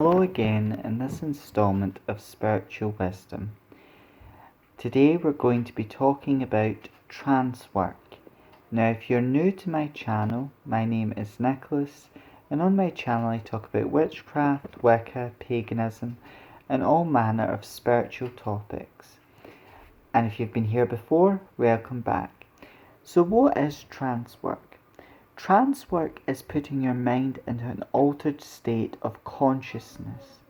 Hello again in this installment of Spiritual Wisdom. Today we're going to be talking about trance work. Now if you're new to my channel, my name is Nicholas, and on my channel I talk about witchcraft, Wicca, paganism and all manner of spiritual topics. And if you've been here before, welcome back. So what is trance work? Trance work is putting your mind into an altered state of consciousness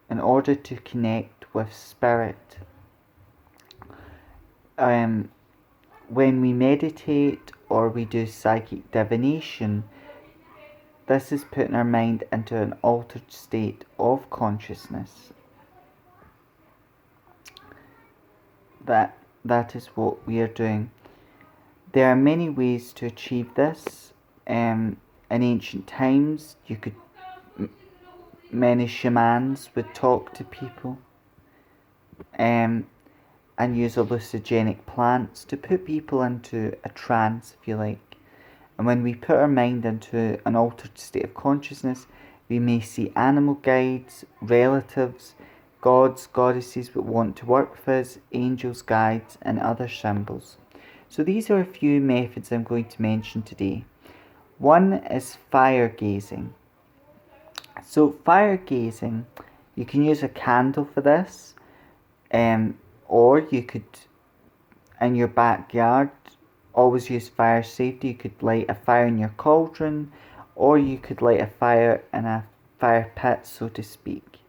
in order to connect with spirit. When we meditate or we do psychic divination, this is putting our mind into an altered state of consciousness. That is what we are doing. There are many ways to achieve this. In ancient times, many shamans would talk to people and use hallucinogenic plants to put people into a trance, if you like. And when we put our mind into an altered state of consciousness, we may see animal guides, relatives, gods, goddesses that want to work with us, angels, guides, and other symbols. So these are a few methods I'm going to mention today. One is fire gazing. So fire gazing, you can use a candle for this, or you could, in your backyard, always use fire safety. You could light a fire in your cauldron, or you could light a fire in a fire pit, so to speak.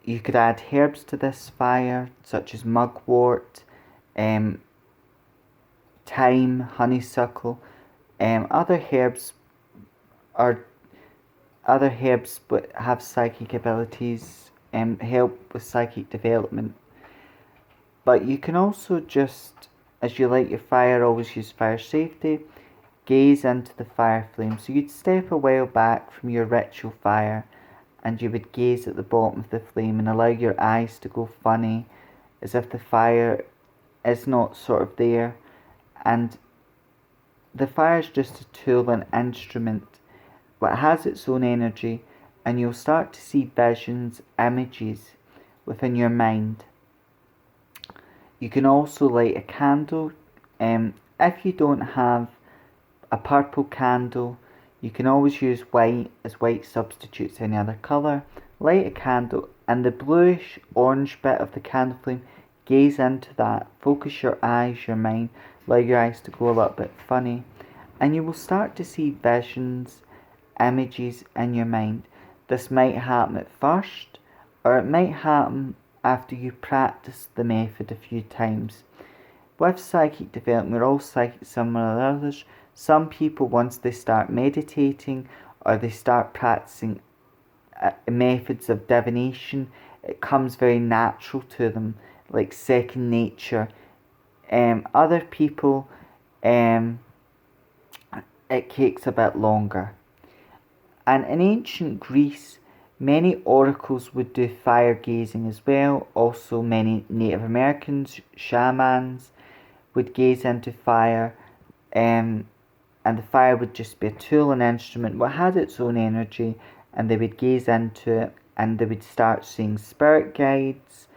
You could add herbs to this fire, such as mugwort, thyme, honeysuckle. Other herbs but have psychic abilities and help with psychic development. But you can also just, as you light your fire, always use fire safety, gaze into the fire flame. So you'd step a while back from your ritual fire and you would gaze at the bottom of the flame and allow your eyes to go funny, as if the fire is not sort of there. And the fire is just a tool, an instrument, but it has its own energy, and you'll start to see visions, images within your mind. You can also light a candle. If you don't have a purple candle, you can always use white, as white substitutes any other colour. Light a candle, and the bluish orange bit of the candle flame, gaze into that, focus your eyes, your mind, allow your eyes to go a little bit funny, and you will start to see visions, images in your mind. This might happen at first, or it might happen after you practice the method a few times. With psychic development, we're all psychic similar to others. Some people, once they start meditating or they start practicing methods of divination, it comes very natural to them, like second nature. Other people, it takes a bit longer. And in ancient Greece, many oracles would do fire gazing as well. Also, many Native Americans, shamans, would gaze into fire, and the fire would just be a tool, an instrument, but had its own energy, and they would gaze into it, and they would start seeing spirit guides,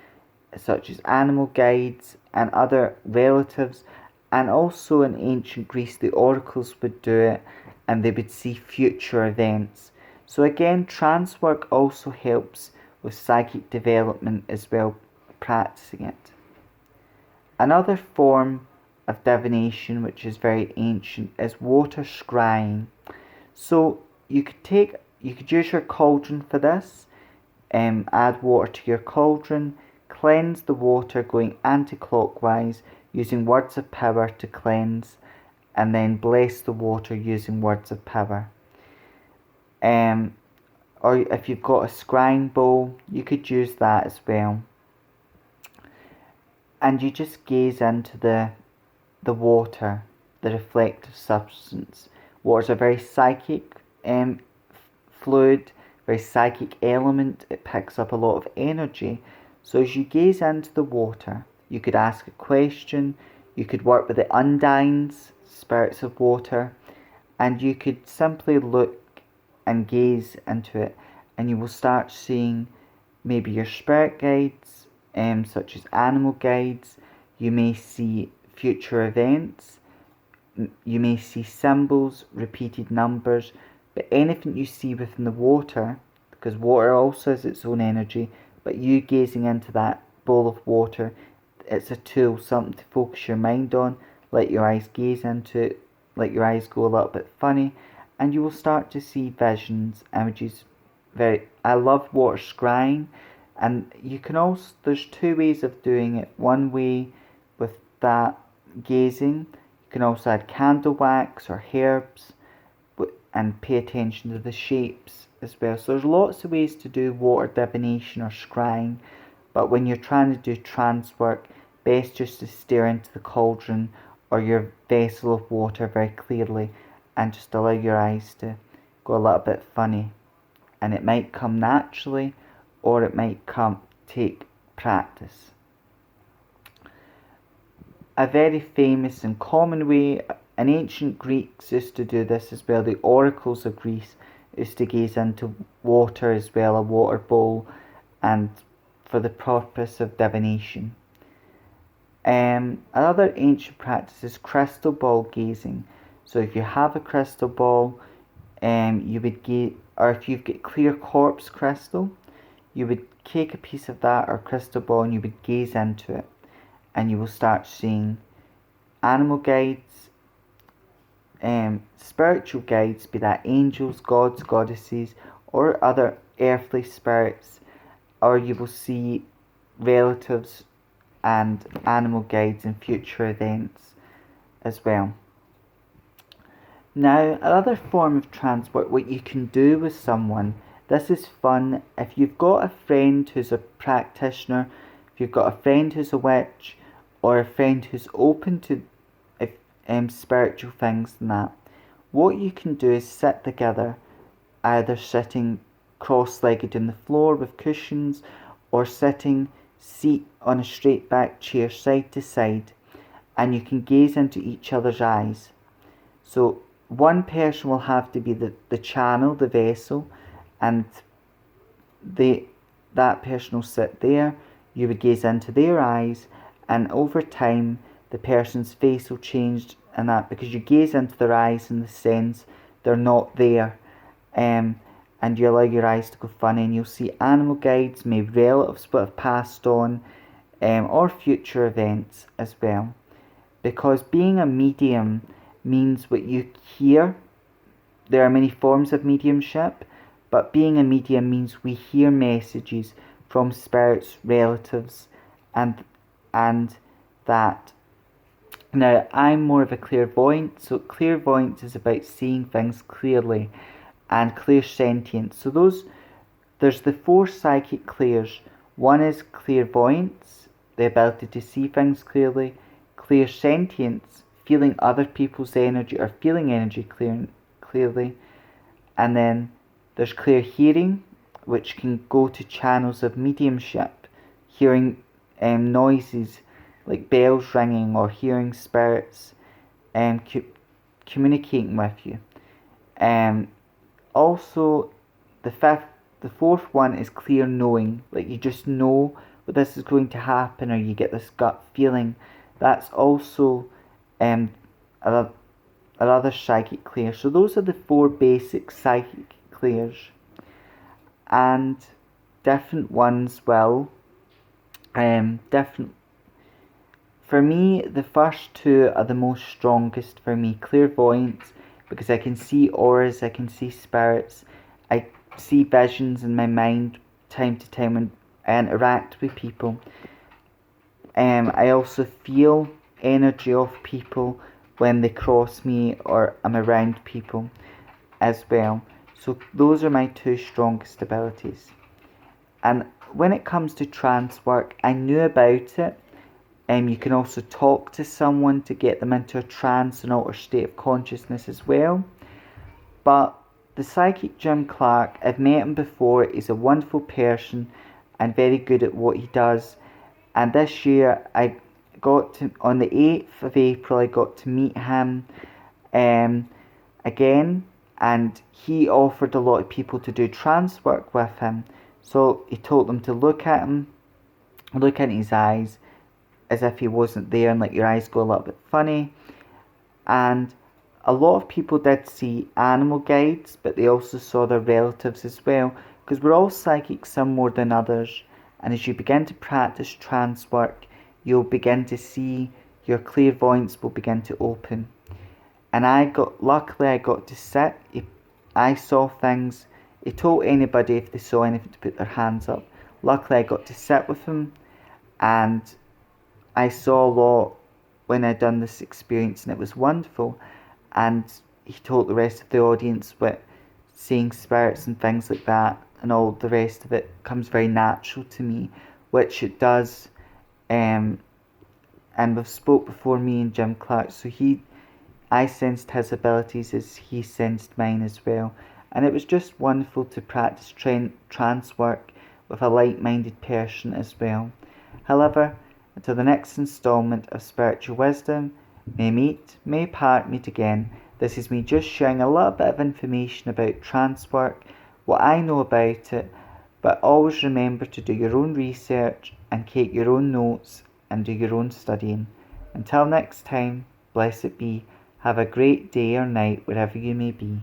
such as animal guides and other relatives. And also in ancient Greece, the oracles would do it, and they would see future events. So again, trance work also helps with psychic development as well, practicing it. Another form of divination, which is very ancient, is water scrying. So you could use your cauldron for this. Add water to your cauldron, cleanse the water going anti-clockwise using words of power to cleanse, and then bless the water using words of power. Or if you've got a scrying bowl, you could use that as well. And you just gaze into the water, the reflective substance. Water's a very psychic fluid, very psychic element. It picks up a lot of energy. So as you gaze into the water, you could ask a question, you could work with the undines, spirits of water, and you could simply look and gaze into it and you will start seeing maybe your spirit guides, such as animal guides. You may see future events. You may see symbols, repeated numbers, but anything you see within the water, because water also has its own energy, but you gazing into that bowl of water, it's a tool, something to focus your mind on. Let your eyes gaze into it, let your eyes go a little bit funny, and you will start to see visions, images. I love water scrying, and you can also, there's two ways of doing it. One way with that gazing, you can also add candle wax or herbs and pay attention to the shapes as well. So there's lots of ways to do water divination or scrying, but when you're trying to do trance work, best just to stare into the cauldron or your vessel of water very clearly and just allow your eyes to go a little bit funny. And it might come naturally or it might take practice. A very famous and common way, and ancient Greeks used to do this as well, the oracles of Greece used to gaze into water as well, a water bowl, and for the purpose of divination. Another ancient practice is crystal ball gazing. So if you have a crystal ball, you would gaze, or if you've got clear quartz crystal, you would take a piece of that or crystal ball and you would gaze into it, and you will start seeing animal guides, spiritual guides, be that angels, gods, goddesses, or other earthly spirits, or you will see relatives and animal guides in future events as well. Now, another form of trance work, what you can do with someone, this is fun. If you've got a friend who's a practitioner, if you've got a friend who's a witch, or a friend who's open to spiritual things and that, what you can do is sit together, either sitting cross-legged on the floor with cushions, or sitting seat on a straight back chair side to side, and you can gaze into each other's eyes. So one person will have to be the channel, the vessel, and that person will sit there. You would gaze into their eyes, and over time the person's face will change, and that because you gaze into their eyes in the sense they're not there, and you allow your eyes to go funny, and you'll see animal guides, maybe relatives but have passed on, or future events as well. Because being a medium means what you hear. There are many forms of mediumship, but being a medium means we hear messages from spirits, relatives, and that. Now, I'm more of a clairvoyant, so clairvoyance is about seeing things clearly, and clairsentience. So there's the four psychic clairs. One is clairvoyance, the ability to see things clearly; clairsentience, feeling other people's energy or feeling energy clearly; and then there's clear hearing, which can go to channels of mediumship, hearing noises like bells ringing or hearing spirits communicating with you. Also, the fourth one is clear knowing, like you just know what this is going to happen, or you get this gut feeling. That's also another psychic clair. So those are the four basic psychic clairs, and different ones will different. For me, the first two are the most strongest for me. Clairvoyance, because I can see auras, I can see spirits, I see visions in my mind time to time when I interact with people. I also feel energy of people when they cross me or I'm around people as well. So those are my two strongest abilities. And when it comes to trance work, I knew about it. You can also talk to someone to get them into a trance and altered state of consciousness as well. But the psychic Jim Clark, I've met him before. He's a wonderful person and very good at what he does. And this year, on the 8th of April, I got to meet him again. and he offered a lot of people to do trance work with him. So he told them to look at him, look into his eyes as if he wasn't there, and like your eyes go a little bit funny. And a lot of people did see animal guides, but they also saw their relatives as well, because we're all psychic, some more than others. And as you begin to practice trance work, you'll begin to see your clairvoyance will begin to open. And luckily I got to sit. I saw things. He told anybody if they saw anything to put their hands up. Luckily I got to sit with him, and I saw a lot when I'd done this experience, and it was wonderful. And he told the rest of the audience what seeing spirits and things like that and all the rest of it comes very natural to me, which it does. And we've spoke before, me and Jim Clark, so I sensed his abilities as he sensed mine as well. And it was just wonderful to practice trance work with a like-minded person as well. However, until the next instalment of Spiritual Wisdom, may part, meet again. This is me just sharing a little bit of information about trance work, what I know about it, but always remember to do your own research and take your own notes and do your own studying. Until next time, blessed be. Have a great day or night wherever you may be.